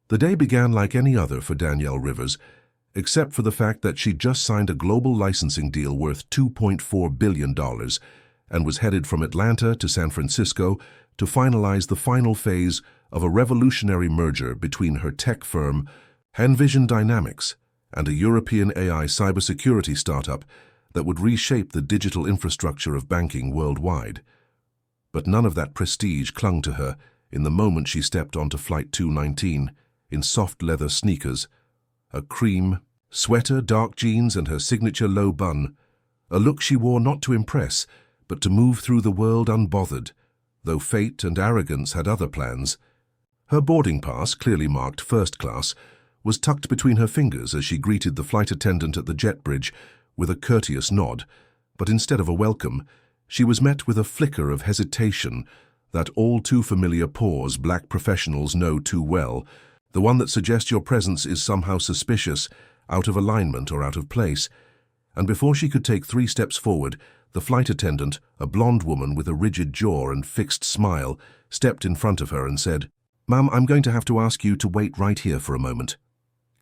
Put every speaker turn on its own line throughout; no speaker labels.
The day began like any other for Danielle Rivers, except for the fact that she'd just signed a global licensing deal worth $2.4 billion and was headed from Atlanta to San Francisco to finalize the final phase of a revolutionary merger between her tech firm, Envision Dynamics, and a European AI cybersecurity startup that would reshape the digital infrastructure of banking worldwide. But none of that prestige clung to her in the moment she stepped onto Flight 219 in soft leather sneakers, a cream sweater, dark jeans, and her signature low bun, a look she wore not to impress, but to move through the world unbothered, though fate and arrogance had other plans. Her boarding pass, clearly marked first class, was tucked between her fingers as she greeted the flight attendant at the jet bridge with a courteous nod, but instead of a welcome, she was met with a flicker of hesitation, that all-too-familiar pause black professionals know too well, the one that suggests your presence is somehow suspicious, out of alignment or out of place. And before she could take 3 steps forward, the flight attendant, a blonde woman with a rigid jaw and fixed smile, stepped in front of her and said, "Ma'am, I'm going to have to ask you to wait right here for a moment."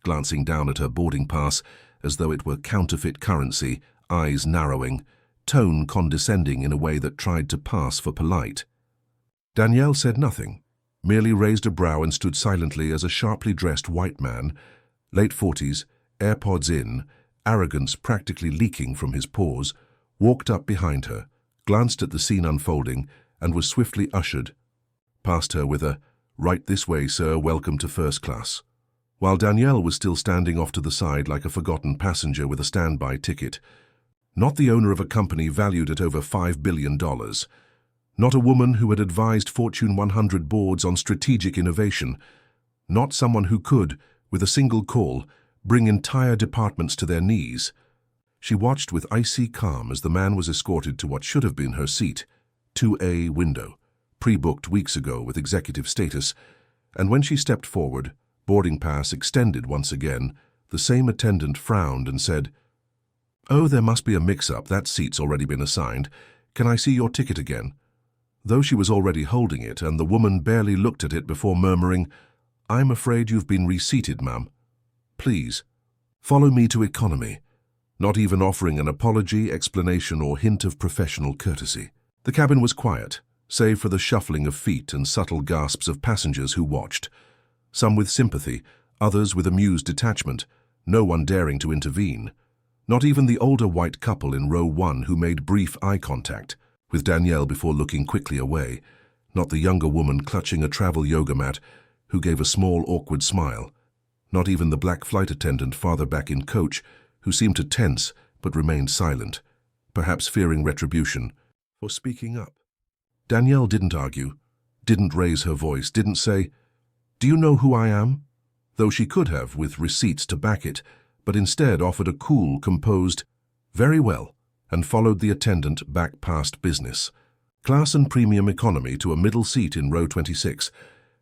Glancing down at her boarding pass, as though it were counterfeit currency, eyes narrowing, tone condescending in a way that tried to pass for polite. Danielle said nothing, merely raised a brow and stood silently as a sharply dressed white man, late 40s, AirPods in, arrogance practically leaking from his pores, walked up behind her, glanced at the scene unfolding, and was swiftly ushered past her with a, "Right this way, sir, welcome to first class," while Danielle was still standing off to the side like a forgotten passenger with a standby ticket. Not the owner of a company valued at over $5 billion. Not a woman who had advised Fortune 100 boards on strategic innovation. Not someone who could, with a single call, bring entire departments to their knees. She watched with icy calm as the man was escorted to what should have been her seat, 2A window, pre-booked weeks ago with executive status, and when she stepped forward, boarding pass extended once again, the same attendant frowned and said, "Oh, there must be a mix-up, that seat's already been assigned. Can I see your ticket again?" Though she was already holding it, and the woman barely looked at it before murmuring, "I'm afraid you've been reseated, ma'am. Please, follow me to economy," not even offering an apology, explanation, or hint of professional courtesy. The cabin was quiet, save for the shuffling of feet and subtle gasps of passengers who watched, some with sympathy, others with amused detachment, no one daring to intervene. Not even the older white couple in row 1 who made brief eye contact with Danielle before looking quickly away, not the younger woman clutching a travel yoga mat who gave a small, awkward smile, not even the black flight attendant farther back in coach who seemed to tense but remained silent, perhaps fearing retribution for speaking up. Danielle didn't argue, didn't raise her voice, didn't say, "Do you know who I am?" though she could have with receipts to back it, but instead offered a cool, composed, "Very well," and followed the attendant back past business, class and premium economy to a middle seat in row 26,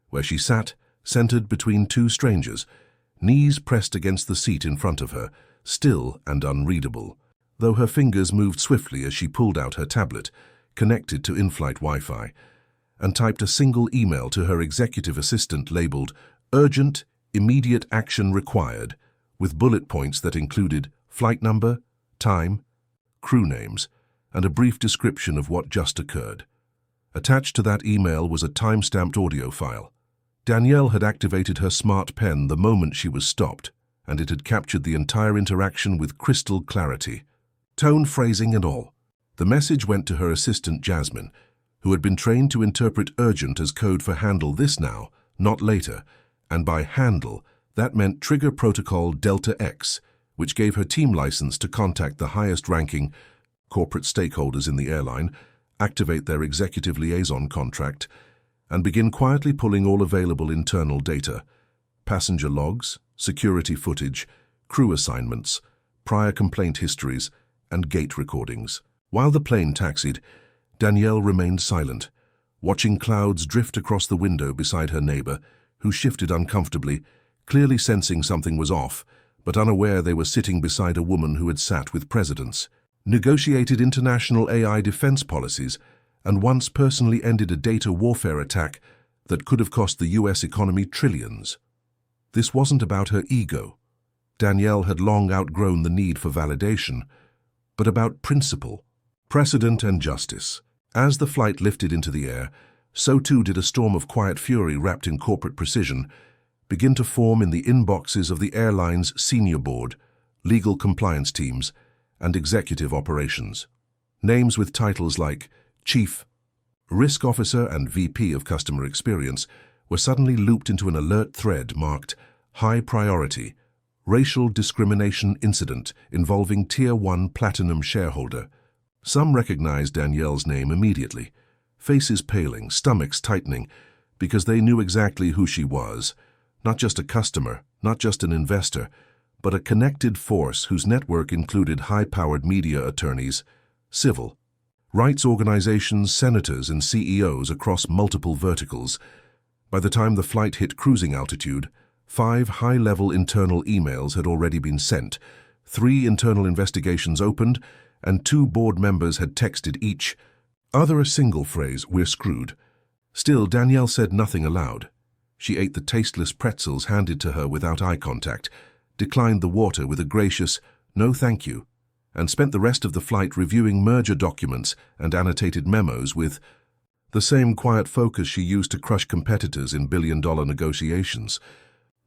where she sat, centered between 2 strangers, knees pressed against the seat in front of her, still and unreadable, though her fingers moved swiftly as she pulled out her tablet, connected to in-flight Wi-Fi, and typed a single email to her executive assistant labeled "Urgent, Immediate Action Required," with bullet points that included flight number, time, crew names, and a brief description of what just occurred. Attached to that email was a time-stamped audio file. Danielle had activated her smart pen the moment she was stopped, and it had captured the entire interaction with crystal clarity. Tone, phrasing, and all. The message went to her assistant Jasmine, who had been trained to interpret urgent as code for handle this now, not later, and by handle, that meant trigger protocol Delta X, which gave her team license to contact the highest-ranking corporate stakeholders in the airline, activate their executive liaison contract, and begin quietly pulling all available internal data, passenger logs, security footage, crew assignments, prior complaint histories, and gate recordings. While the plane taxied, Danielle remained silent, watching clouds drift across the window beside her neighbor, who shifted uncomfortably, clearly sensing something was off, but unaware they were sitting beside a woman who had sat with presidents, negotiated international AI defense policies, and once personally ended a data warfare attack that could have cost the US economy trillions. This wasn't about her ego. Danielle had long outgrown the need for validation, but about principle, precedent, and justice. As the flight lifted into the air, so too did a storm of quiet fury wrapped in corporate precision begin to form in the inboxes of the airline's senior board, legal compliance teams, and executive operations. Names with titles like Chief Risk Officer and VP of Customer Experience were suddenly looped into an alert thread marked High Priority, Racial Discrimination Incident Involving Tier 1 Platinum Shareholder. Some recognized Danielle's name immediately, faces paling, stomachs tightening, because they knew exactly who she was. Not just a customer, not just an investor, but a connected force whose network included high-powered media attorneys, civil rights organizations, senators, and CEOs across multiple verticals. By the time the flight hit cruising altitude, 5 high-level internal emails had already been sent, 3 internal investigations opened, and 2 board members had texted each, either a single phrase, "We're screwed." Still, Danielle said nothing aloud. She ate the tasteless pretzels handed to her without eye contact, declined the water with a gracious, "No thank you," and spent the rest of the flight reviewing merger documents and annotated memos with the same quiet focus she used to crush competitors in billion-dollar negotiations.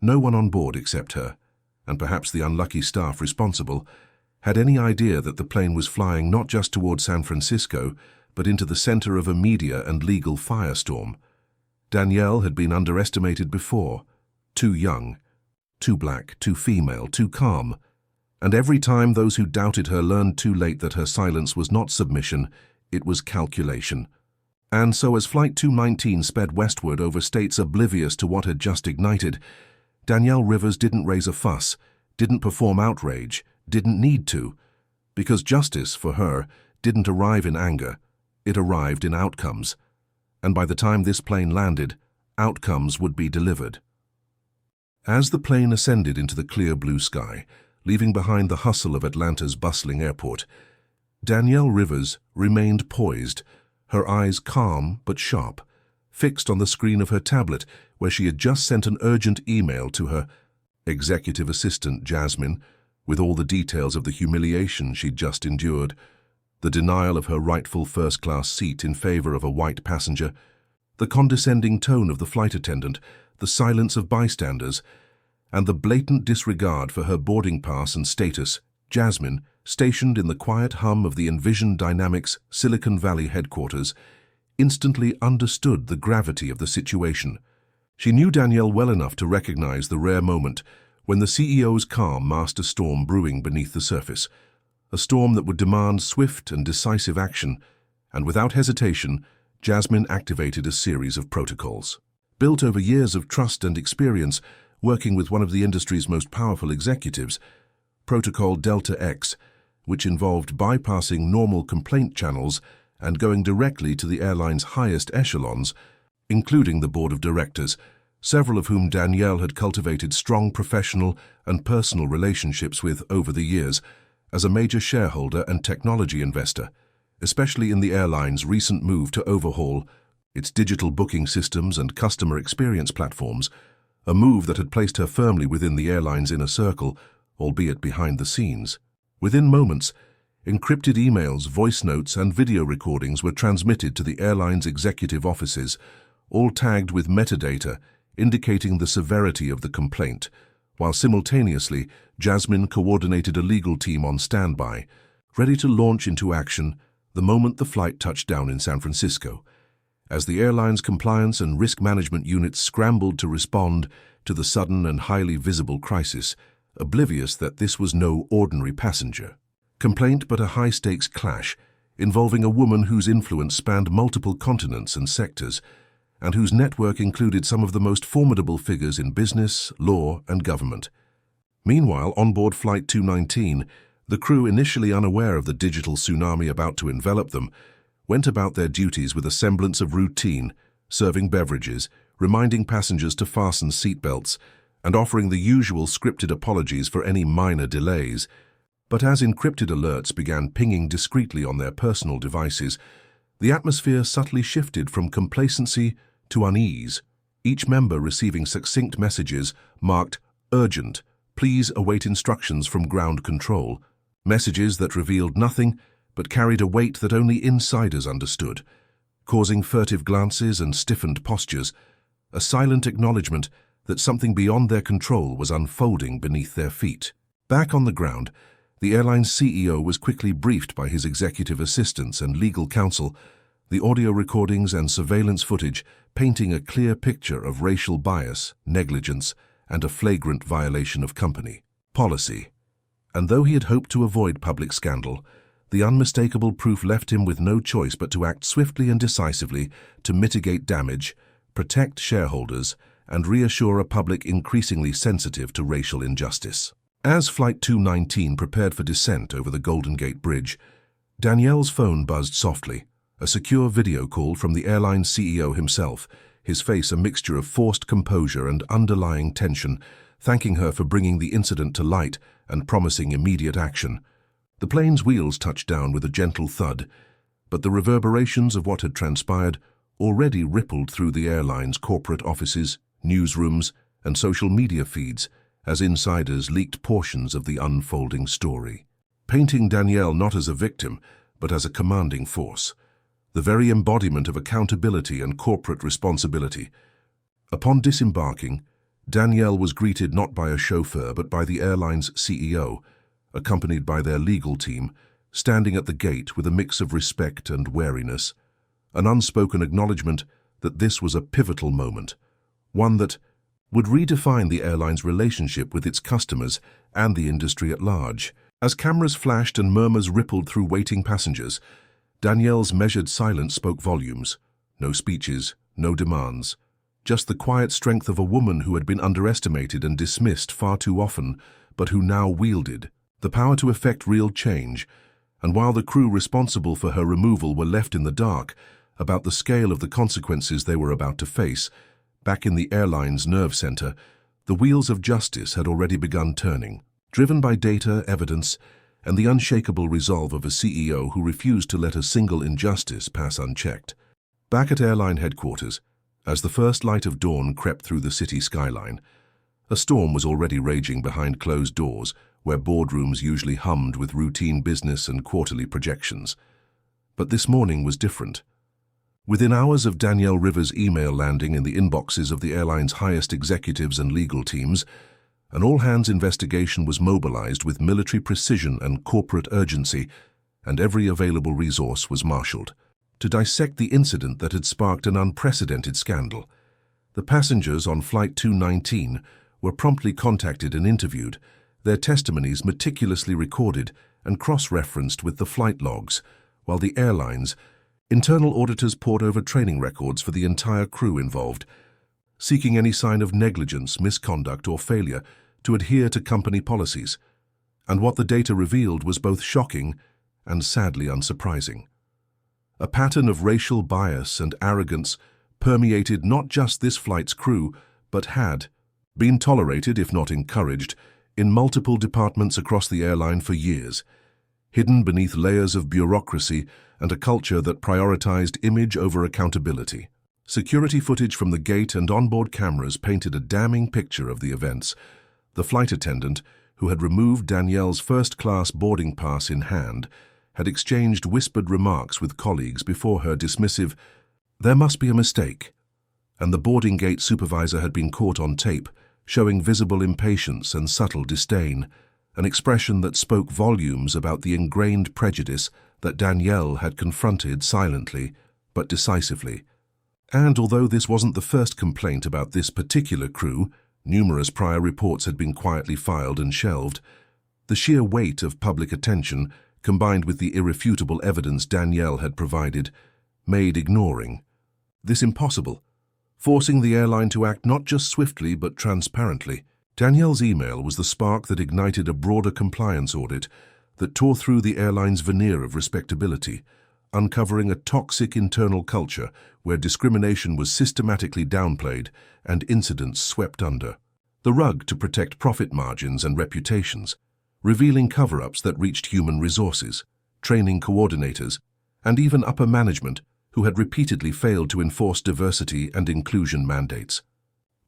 No one on board except her, and perhaps the unlucky staff responsible, had any idea that the plane was flying not just toward San Francisco, but into the center of a media and legal firestorm. Danielle had been underestimated before, too young, too black, too female, too calm, and every time those who doubted her learned too late that her silence was not submission, it was calculation. And so as Flight 219 sped westward over states oblivious to what had just ignited, Danielle Rivers didn't raise a fuss, didn't perform outrage, didn't need to, because justice, for her, didn't arrive in anger, it arrived in outcomes. And by the time this plane landed, outcomes would be delivered. As the plane ascended into the clear blue sky, leaving behind the hustle of Atlanta's bustling airport, Danielle Rivers remained poised, her eyes calm but sharp, fixed on the screen of her tablet where she had just sent an urgent email to her executive assistant, Jasmine, with all the details of the humiliation she'd just endured, the denial of her rightful first-class seat in favor of a white passenger, the condescending tone of the flight attendant, the silence of bystanders, and the blatant disregard for her boarding pass and status. Jasmine, stationed in the quiet hum of the Envision Dynamics Silicon Valley headquarters, instantly understood the gravity of the situation. She knew Danielle well enough to recognize the rare moment when the CEO's calm masked a storm brewing beneath the surface, a storm that would demand swift and decisive action, and without hesitation, Jasmine activated a series of protocols. Built over years of trust and experience working with one of the industry's most powerful executives, Protocol Delta X, which involved bypassing normal complaint channels and going directly to the airline's highest echelons, including the board of directors, several of whom Danielle had cultivated strong professional and personal relationships with over the years as a major shareholder and technology investor, especially in the airline's recent move to overhaul its digital booking systems and customer experience platforms, a move that had placed her firmly within the airline's inner circle, albeit behind the scenes. Within moments, encrypted emails, voice notes, and video recordings were transmitted to the airline's executive offices, all tagged with metadata indicating the severity of the complaint, while simultaneously Jasmine coordinated a legal team on standby, ready to launch into action the moment the flight touched down in San Francisco. As the airline's compliance and risk management units scrambled to respond to the sudden and highly visible crisis, oblivious that this was no ordinary passenger complaint but a high-stakes clash involving a woman whose influence spanned multiple continents and sectors, and whose network included some of the most formidable figures in business, law, and government. Meanwhile, on board Flight 219, the crew, initially unaware of the digital tsunami about to envelop them, went about their duties with a semblance of routine, serving beverages, reminding passengers to fasten seatbelts, and offering the usual scripted apologies for any minor delays. But as encrypted alerts began pinging discreetly on their personal devices, the atmosphere subtly shifted from complacency to unease, each member receiving succinct messages marked Urgent, please await instructions from ground control. Messages that revealed nothing but carried a weight that only insiders understood, causing furtive glances and stiffened postures, a silent acknowledgement that something beyond their control was unfolding beneath their feet. Back on the ground, the airline's CEO was quickly briefed by his executive assistants and legal counsel, the audio recordings and surveillance footage painting a clear picture of racial bias, negligence, and a flagrant violation of company policy. And though he had hoped to avoid public scandal, the unmistakable proof left him with no choice but to act swiftly and decisively to mitigate damage, protect shareholders, and reassure a public increasingly sensitive to racial injustice. As Flight 219 prepared for descent over the Golden Gate Bridge, Danielle's phone buzzed softly, a secure video call from the airline CEO himself, his face a mixture of forced composure and underlying tension, thanking her for bringing the incident to light and promising immediate action. The plane's wheels touched down with a gentle thud, but the reverberations of what had transpired already rippled through the airline's corporate offices, newsrooms, and social media feeds as insiders leaked portions of the unfolding story, painting Danielle not as a victim, but as a commanding force, the very embodiment of accountability and corporate responsibility. Upon disembarking, Danielle was greeted not by a chauffeur but by the airline's CEO, accompanied by their legal team, standing at the gate with a mix of respect and wariness, an unspoken acknowledgement that this was a pivotal moment, one that would redefine the airline's relationship with its customers and the industry at large. As cameras flashed and murmurs rippled through waiting passengers, Danielle's measured silence spoke volumes. No speeches, no demands, just the quiet strength of a woman who had been underestimated and dismissed far too often, but who now wielded the power to effect real change. And while the crew responsible for her removal were left in the dark about the scale of the consequences they were about to face, back in the airline's nerve center, the wheels of justice had already begun turning, driven by data, evidence, and the unshakable resolve of a CEO who refused to let a single injustice pass unchecked. Back at airline headquarters, as the first light of dawn crept through the city skyline, a storm was already raging behind closed doors, where boardrooms usually hummed with routine business and quarterly projections. But this morning was different. Within hours of Danielle Rivers' email landing in the inboxes of the airline's highest executives and legal teams, an all-hands investigation was mobilized with military precision and corporate urgency, and every available resource was marshaled to dissect the incident that had sparked an unprecedented scandal. The passengers on Flight 219 were promptly contacted and interviewed, their testimonies meticulously recorded and cross-referenced with the flight logs, while the airline's internal auditors pored over training records for the entire crew involved, seeking any sign of negligence, misconduct, or failure to adhere to company policies. And what the data revealed was both shocking and sadly unsurprising. A pattern of racial bias and arrogance permeated not just this flight's crew, but had been tolerated, if not encouraged, in multiple departments across the airline for years, hidden beneath layers of bureaucracy and a culture that prioritized image over accountability. Security footage from the gate and onboard cameras painted a damning picture of the events. The flight attendant, who had removed Danielle's first-class boarding pass in hand, had exchanged whispered remarks with colleagues before her dismissive, "There must be a mistake," and the boarding gate supervisor had been caught on tape, showing visible impatience and subtle disdain, an expression that spoke volumes about the ingrained prejudice that Danielle had confronted silently but decisively. And although this wasn't the first complaint about this particular crew, numerous prior reports had been quietly filed and shelved. The sheer weight of public attention, combined with the irrefutable evidence Danielle had provided, made ignoring this impossible, forcing the airline to act not just swiftly but transparently. Danielle's email was the spark that ignited a broader compliance audit that tore through the airline's veneer of respectability, uncovering a toxic internal culture where discrimination was systematically downplayed and incidents swept under the rug to protect profit margins and reputations, revealing cover-ups that reached human resources, training coordinators, and even upper management who had repeatedly failed to enforce diversity and inclusion mandates.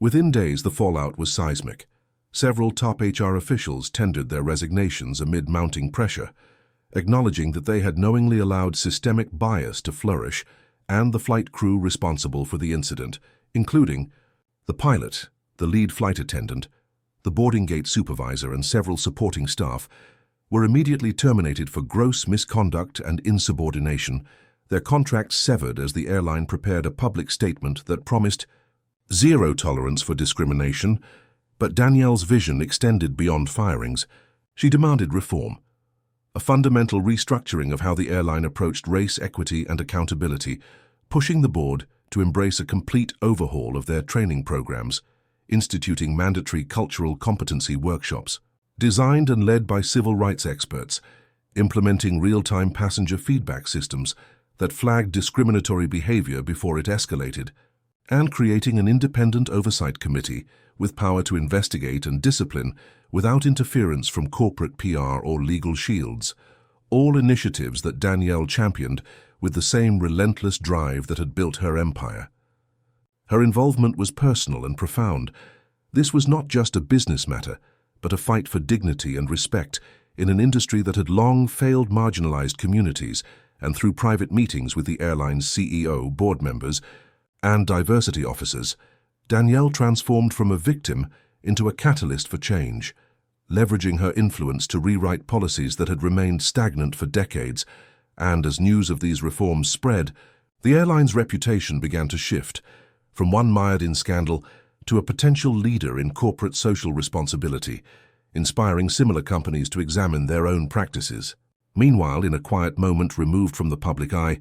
Within days, the fallout was seismic. Several top HR officials tendered their resignations amid mounting pressure, acknowledging that they had knowingly allowed systemic bias to flourish and the flight crew responsible for the incident, including the pilot, the lead flight attendant, the boarding gate supervisor, and several supporting staff, were immediately terminated for gross misconduct and insubordination, their contracts severed as the airline prepared a public statement that promised zero tolerance for discrimination. But Danielle's vision extended beyond firings. She demanded reform, a fundamental restructuring of how the airline approached race, equity, and accountability, pushing the board to embrace a complete overhaul of their training programs, instituting mandatory cultural competency workshops, designed and led by civil rights experts, implementing real-time passenger feedback systems that flagged discriminatory behavior before it escalated, and creating an independent oversight committee with power to investigate and discipline without interference from corporate PR or legal shields, all initiatives that Danielle championed with the same relentless drive that had built her empire. Her involvement was personal and profound. This was not just a business matter, but a fight for dignity and respect in an industry that had long failed marginalized communities, and through private meetings with the airline's CEO, board members, and diversity officers, Danielle transformed from a victim into a catalyst for change, leveraging her influence to rewrite policies that had remained stagnant for decades. And as news of these reforms spread, the airline's reputation began to shift, from one mired in scandal to a potential leader in corporate social responsibility, inspiring similar companies to examine their own practices. Meanwhile, in a quiet moment removed from the public eye,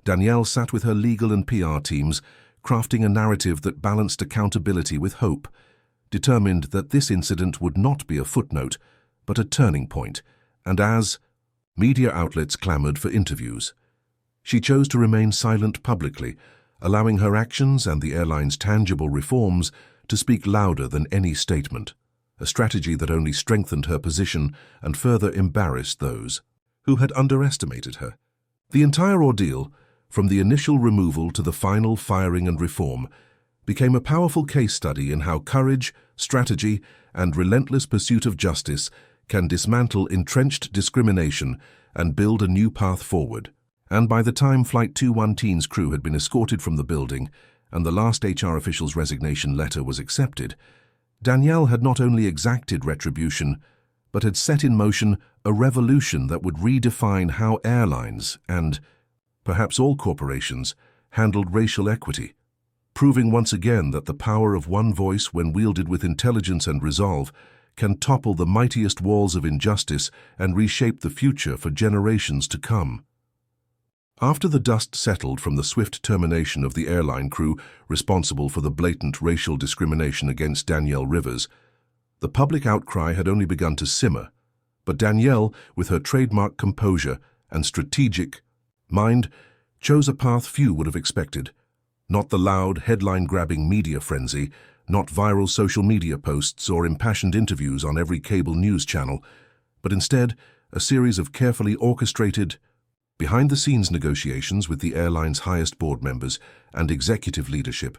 Danielle sat with her legal and PR teams, crafting a narrative that balanced accountability with hope, determined that this incident would not be a footnote, but a turning point. And as media outlets clamored for interviews, she chose to remain silent publicly, allowing her actions and the airline's tangible reforms to speak louder than any statement, a strategy that only strengthened her position and further embarrassed those who had underestimated her. The entire ordeal, from the initial removal to the final firing and reform, became a powerful case study in how courage, strategy, and relentless pursuit of justice can dismantle entrenched discrimination and build a new path forward. And by the time Flight 212's crew had been escorted from the building and the last HR official's resignation letter was accepted, Danielle had not only exacted retribution, but had set in motion a revolution that would redefine how airlines and, perhaps all corporations, handled racial equity, proving once again that the power of one voice, when wielded with intelligence and resolve, can topple the mightiest walls of injustice and reshape the future for generations to come. After the dust settled from the swift termination of the airline crew responsible for the blatant racial discrimination against Danielle Rivers, the public outcry had only begun to simmer, but Danielle, with her trademark composure and strategic mind, chose a path few would have expected. Not the loud, headline-grabbing media frenzy, not viral social media posts or impassioned interviews on every cable news channel, but instead a series of carefully orchestrated, behind-the-scenes negotiations with the airline's highest board members and executive leadership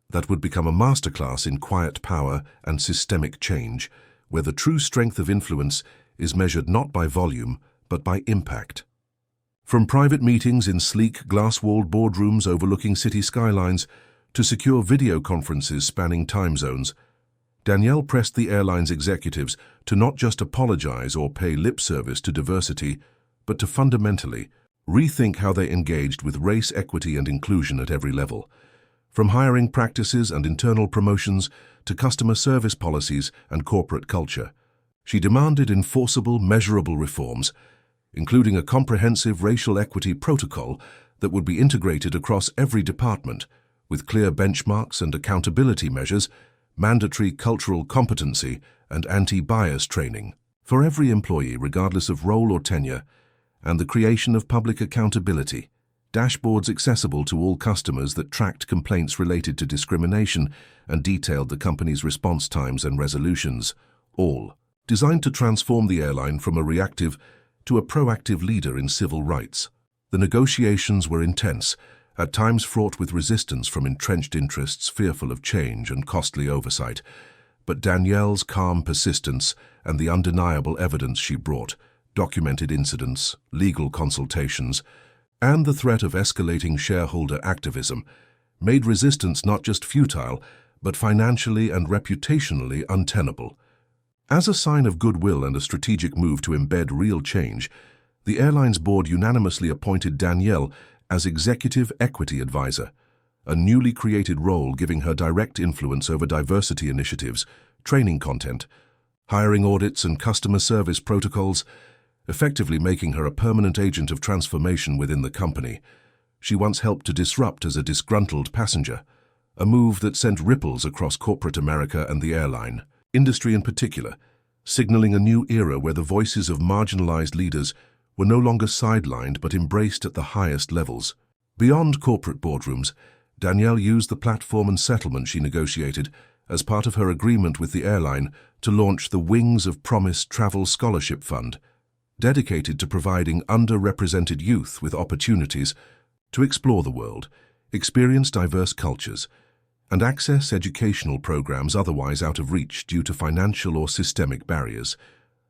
that would become a masterclass in quiet power and systemic change, where the true strength of influence is measured not by volume, but by impact. From private meetings in sleek, glass-walled boardrooms overlooking city skylines to secure video conferences spanning time zones, Danielle pressed the airline's executives to not just apologize or pay lip service to diversity, but to fundamentally rethink how they engaged with race, equity, and inclusion at every level. From hiring practices and internal promotions to customer service policies and corporate culture, she demanded enforceable, measurable reforms, including a comprehensive racial equity protocol that would be integrated across every department, with clear benchmarks and accountability measures, mandatory cultural competency, and anti-bias training for every employee regardless of role or tenure, and the creation of public accountability, dashboards accessible to all customers that tracked complaints related to discrimination and detailed the company's response times and resolutions, all designed to transform the airline from a reactive to a proactive leader in civil rights. The negotiations were intense, at times fraught with resistance from entrenched interests fearful of change and costly oversight. but Danielle's calm persistence and the undeniable evidence she brought, documented incidents, legal consultations, and the threat of escalating shareholder activism, made resistance not just futile, but financially and reputationally untenable. As a sign of goodwill and a strategic move to embed real change, the airline's board unanimously appointed Danielle as Executive Equity Advisor, a newly created role giving her direct influence over diversity initiatives, training content, hiring audits and customer service protocols, effectively making her a permanent agent of transformation within the company. She once helped to disrupt as a disgruntled passenger, a move that sent ripples across corporate America and the airline industry in particular, signaling a new era where the voices of marginalized leaders were no longer sidelined but embraced at the highest levels. Beyond corporate boardrooms, Danielle used the platform and settlement she negotiated as part of her agreement with the airline to launch the Wings of Promise Travel Scholarship Fund, dedicated to providing underrepresented youth with opportunities to explore the world, experience diverse cultures, and access educational programs otherwise out of reach due to financial or systemic barriers.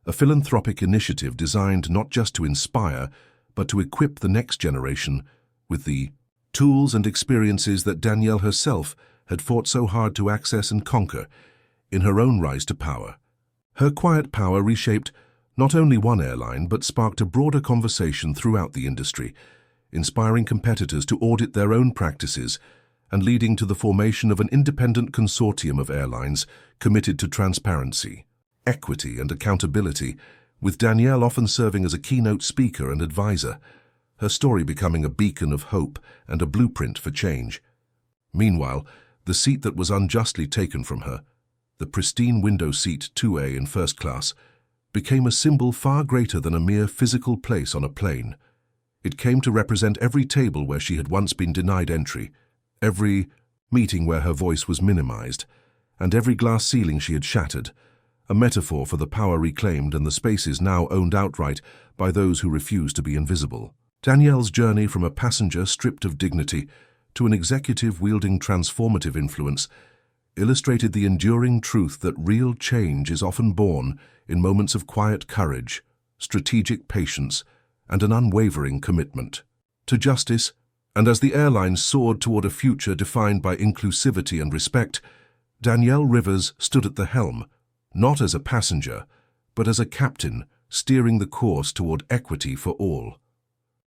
A philanthropic initiative designed not just to inspire, but to equip the next generation with the tools and experiences that Danielle herself had fought so hard to access and conquer in her own rise to power. Her quiet power reshaped not only one airline, but sparked a broader conversation throughout the industry, inspiring competitors to audit their own practices and leading to the formation of an independent consortium of airlines committed to transparency, equity, and accountability, with Danielle often serving as a keynote speaker and advisor, her story becoming a beacon of hope and a blueprint for change. Meanwhile, the seat that was unjustly taken from her, the pristine window seat 2A in first class, became a symbol far greater than a mere physical place on a plane. It came to represent every table where she had once been denied entry, every meeting where her voice was minimized, and every glass ceiling she had shattered, a metaphor for the power reclaimed and the spaces now owned outright by those who refuse to be invisible. Danielle's journey from a passenger stripped of dignity to an executive wielding transformative influence illustrated the enduring truth that real change is often born in moments of quiet courage, strategic patience, and an unwavering commitment to justice. And as the airline soared toward a future defined by inclusivity and respect, Danielle Rivers stood at the helm, not as a passenger, but as a captain steering the course toward equity for all.